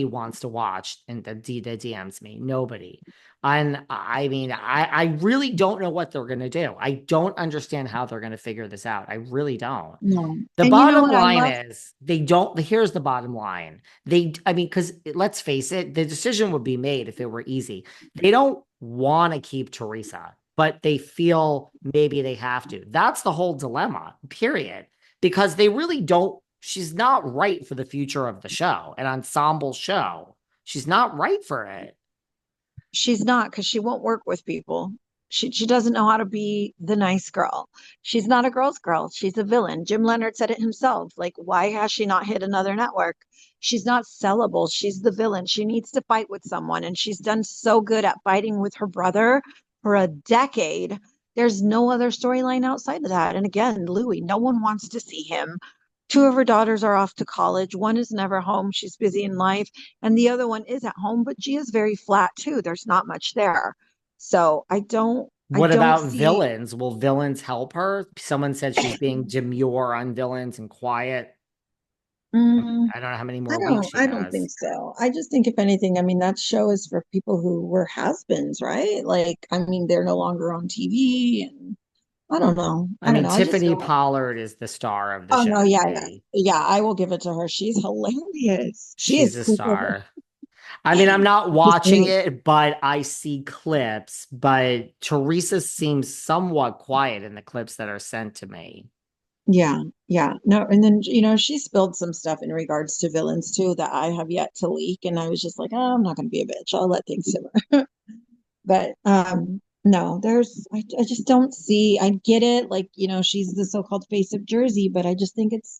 wants to watch and the DMs me. Nobody. And I mean, I really don't know what they're gonna do. I don't understand how they're gonna figure this out. I really don't. No. The And you know bottom what I line love? is they don't. Here's the bottom line. I mean, because let's face it, the decision would be made if it were easy. They don't want to keep Teresa, but they feel maybe they have to. That's the whole dilemma, period. Because they really don't, she's not right for the future of the show, an ensemble show. She's not right for it. She's not, because she won't work with people. She doesn't know how to be the nice girl. She's not a girl's girl. She's a villain. Jim Leonard said it himself. Like, why has she not hit another network? She's not sellable. She's the villain. She needs to fight with someone, and she's done so good at fighting with her brother for a decade. There's no other storyline outside of that. And again, Louis, no one wants to see him. Two of her daughters are off to college. One is never home. She's busy in life. And the other one is at home, but G is very flat too. There's not much there. So I What don't about see. villains? Will villains help her? Someone said she's being demure on villains and quiet. Mm, I don't know how many more weeks she I don't think has. so. I just think if anything, I mean, that show is for people who were has-beens, right? Like, I mean, they're no longer on TV and I don't know. I I don't mean, know. I just Tiffany feel like, Pollard is the star of the oh show no, to yeah, yeah. me. Yeah, I will give it to her. She's hilarious. She She's is a super. star. I mean, I'm not She's watching great. it, but I see clips. But Teresa seems somewhat quiet in the clips that are sent to me. Yeah, yeah. No, and then she spilled some stuff in regards to villains too that I have yet to leak, and I was just like, oh, I'm not going to be a bitch. I'll let things simmer. But no, I just don't see. I get it, like she's the so-called face of Jersey, but I just think it's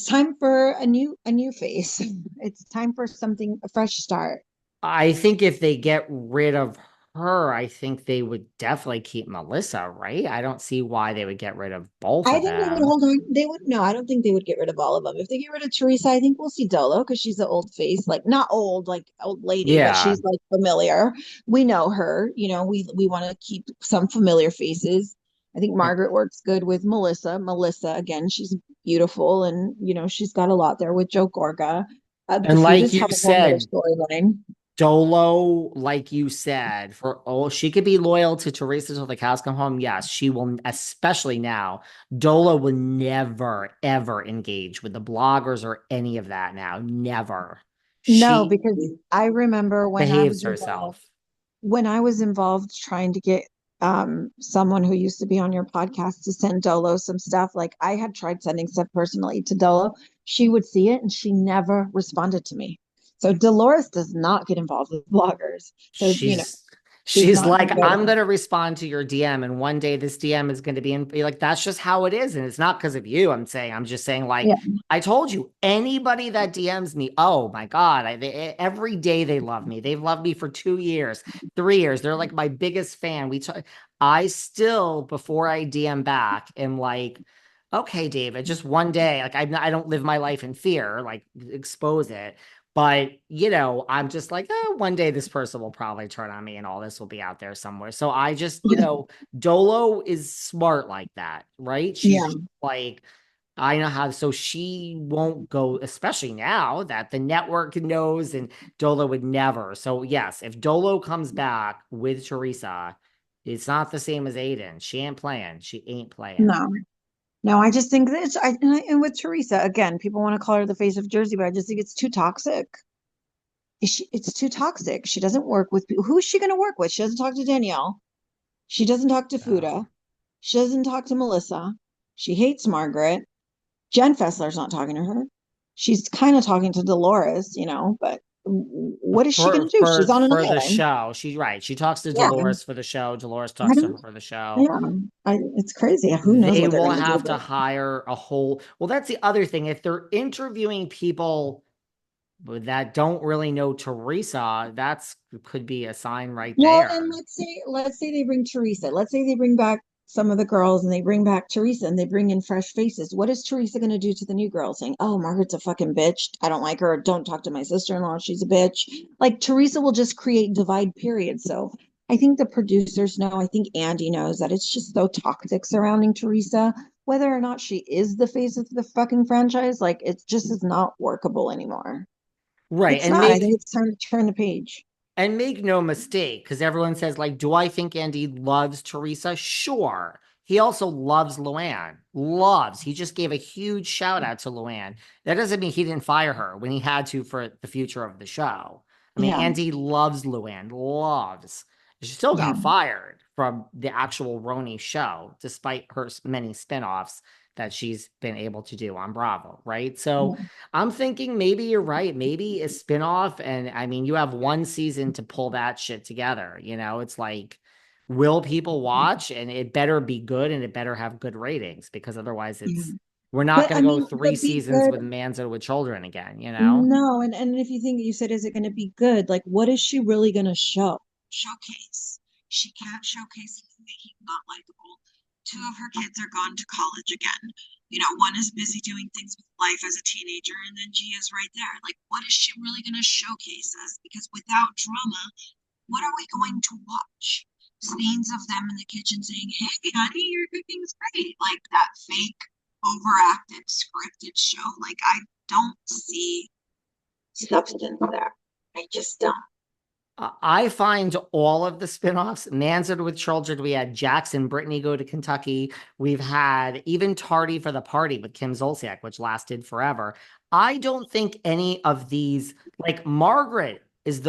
time for a new face. It's time for something a fresh start. I think if they get rid of her, I think they would definitely keep Melissa, right? I don't see why they would get rid of both I of think they would them. hold on. They would no. I don't think they would get rid of all of them. If they get rid of Teresa, I think we'll see Dolo because she's the old face, like not old, like old lady, but Yeah. she's like familiar. We know her. We want to keep some familiar faces. I think Margaret works good with Melissa. Melissa, again, she's beautiful, and she's got a lot there with Joe Gorga. The And like Feuders you have a whole nother said, storyline. Dolo, like you said, for oh, she could be loyal to Teresa till the cows come home. Yes, she will, especially now. Dolo will never, ever engage with the bloggers or any of that now. Never. No, She because I remember behaves herself. when I was involved trying to get someone who used to be on your podcast to send Dolo some stuff, like I had tried sending stuff personally to Dolo. She would see it and she never responded to me. So Dolores does not get involved with bloggers. So, She's she's she's not like, going to go I'm to. gonna respond to your DM, and one day this DM is gonna be like, that's just how it is. And it's not because of you. I'm just saying, like, Yeah. I told you, anybody that DMs me, oh my God, every day they love me. They've loved me for 2 years, 3 years. They're like my biggest fan. I still, before I DM back, am like, okay, David, just one day. Like I don't live my life in fear, like expose it. But, I'm just like, oh, one day this person will probably turn on me and all this will be out there somewhere. So I just, Dolo is smart like that, right? Yeah. She's like, I know how, so she won't go, especially now that the network knows and Dolo would never. So, yes, if Dolo comes back with Teresa, it's not the same as Aydin. She ain't playing. She ain't playing. No. No, I just think that and with Teresa, again, people want to call her the face of Jersey, but I just think it's too toxic. It's too toxic. She doesn't work with people. Who is she going to work with? She doesn't talk to Danielle. She doesn't talk to Uh, Fuda. She doesn't talk to Melissa. She hates Margaret. Jen Fessler's not talking to her. She's kind of talking to Dolores, but what is she going for to do? She's for on an for the island. show. She's right. She talks to Yeah, Dolores for the show. Dolores I talks to her don't. for the show. Yeah, it's crazy. Who knows They what they're will going to do? have to hire a whole. Well, that's the other thing. If they're interviewing people that don't really know Teresa, that's could be a sign right Well, and there. let's say they bring Teresa. Let's say they bring back some of the girls and they bring back Teresa and they bring in fresh faces. What is Teresa going to do to the new girl saying, "Oh, Margaret's a fucking bitch. I don't like her. Don't talk to my sister-in-law. She's a bitch." Like Teresa will just create divide period. So, I think the producers know, I think Andy knows that it's just so toxic surrounding Teresa, whether or not she is the face of the fucking franchise, like it just is not workable anymore. Right. It's not. I think it's time to turn the page. And make no mistake, because everyone says, like, do I think Andy loves Teresa? Sure. He also loves Luann. Loves. He just gave a huge shout out to Luann. That doesn't mean he didn't fire her when he had to for the future of the show. I mean, Yeah. Andy loves Luann, loves. She still Yeah. got fired from the actual RHONJ show, despite her many spinoffs that she's been able to do on Bravo, right? So Yeah. I'm thinking maybe you're right. Maybe a spinoff. And I mean, you have one season to pull that shit together. It's like, will people watch? And it better be good and it better have good ratings because otherwise Yeah. we're not But going I to go mean, three but be seasons good. with Manzo with children again? No, and if you think you said, is it going to be good? Like, what is she really going to showcase? She can't showcase him making not likable. Two of her kids are gone to college again. One is busy doing things with life as a teenager, and then Gia's right there. Like, what is she really going to showcase us? Because without drama, what are we going to watch? Scenes of them in the kitchen saying, "Hey, honey, your cooking's great." Like that fake, overacted, scripted show. Like, I don't see substance there. I just don't. I find all of the spinoffs, Manson with children, we had Jackson, Brittany go to Kentucky. We've had even Tardy for the Party with Kim Zolciak, which lasted forever. I don't think any of these, like Margaret is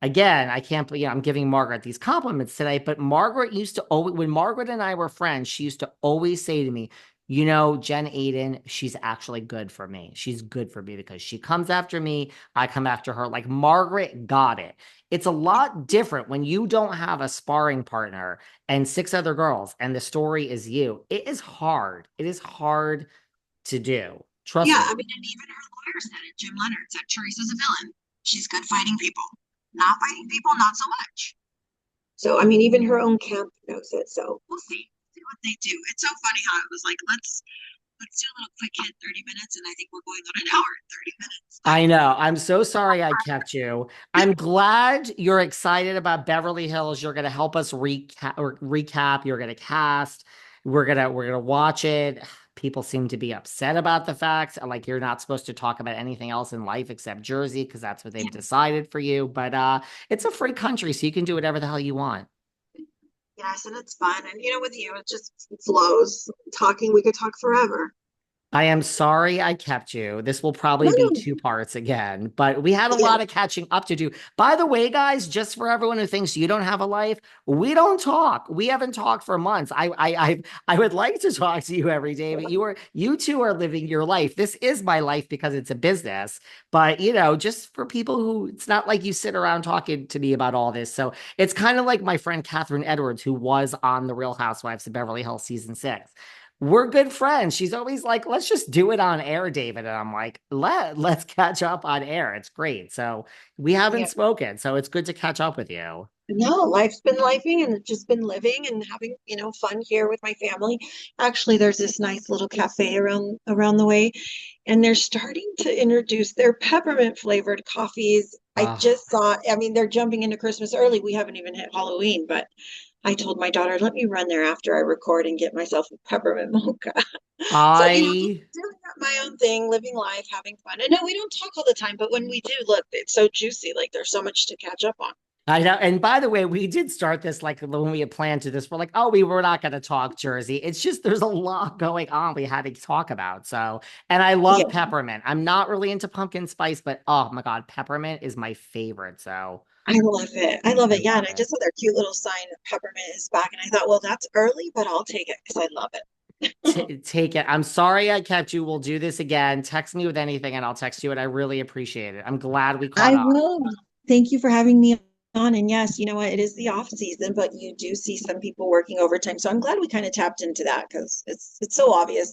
again, I can't believe I'm giving Margaret these compliments today, but Margaret used to always, when Margaret and I were friends, she used to always say to me, Jen Aydin, she's actually good for me. She's good for me because she comes after me. I come after her. Like Margaret got it. It's a lot different when you don't have a sparring partner and six other girls and the story is you. It is hard. It is hard to do. Trust Yeah, me. I mean, and even her lawyer said it. Jim Leonard said Teresa's a villain. She's good fighting people. Not fighting people, not so much. So, I mean, even her own camp knows it. So we'll see what they do. It's so funny how it was like, let's do a little quick hit, 30 minutes, and I think we're going on an hour and 30 minutes. I know. I'm so sorry I kept you. I'm glad you're excited about Beverly Hills. You're going to help us recap. You're going to cast. We're going to watch it. People seem to be upset about the fact like you're not supposed to talk about anything else in life except Jersey because that's what they've decided for you. But it's a free country, so you can do whatever the hell you want. Yes, and it's fun. And with you, it just flows. Talking, we could talk forever. I am sorry I kept you. This will probably No, be no, two parts again, but we had a yeah, lot of catching up to do. By the way, guys, just for everyone who thinks you don't have a life, we don't talk. We haven't talked for months. I would like to talk to you every day, but you two are living your life. This is my life because it's a business, but just for people who it's not like you sit around talking to me about all this. So it's kind of like my friend Catherine Edwards, who was on The Real Housewives of Beverly Hills season 6. We're good friends. She's always like, let's just do it on air, David. And I'm like, let's catch up on air. It's great. So we haven't yeah. spoken. So it's good to catch up with you. No, life's been lifing and just been living and having, fun here with my family. Actually, there's this nice little cafe around the way, and they're starting to introduce their peppermint flavored coffees. I Oh, just saw, I mean, they're jumping into Christmas early. We haven't even hit Halloween, but I told my daughter, let me run there after I record and get myself a peppermint mocha. So, just I doing my own thing, living life, having fun. And no, we don't talk all the time, but when we do, look, it's so juicy. Like there's so much to catch up on. I know. And by the way, we did start this like when we had planned to this. We're like, oh, we were not going to talk Jersey. It's just there's a lot going on we had to talk about. So, and I Yeah, love peppermint. I'm not really into pumpkin spice, but oh my God, peppermint is my favorite. So I love it. I love I it. Yeah, love and I it. just saw their cute little sign that peppermint is back, and I thought, well, that's early, but I'll take it because I love it. Take it. I'm sorry I kept you. We'll do this again. Text me with anything and I'll text you. And I really appreciate it. I'm glad we caught I up. will. Thank you for having me on. And yes, you know what? It is the off season, but you do see some people working overtime. So I'm glad we kind of tapped into that because it's so obvious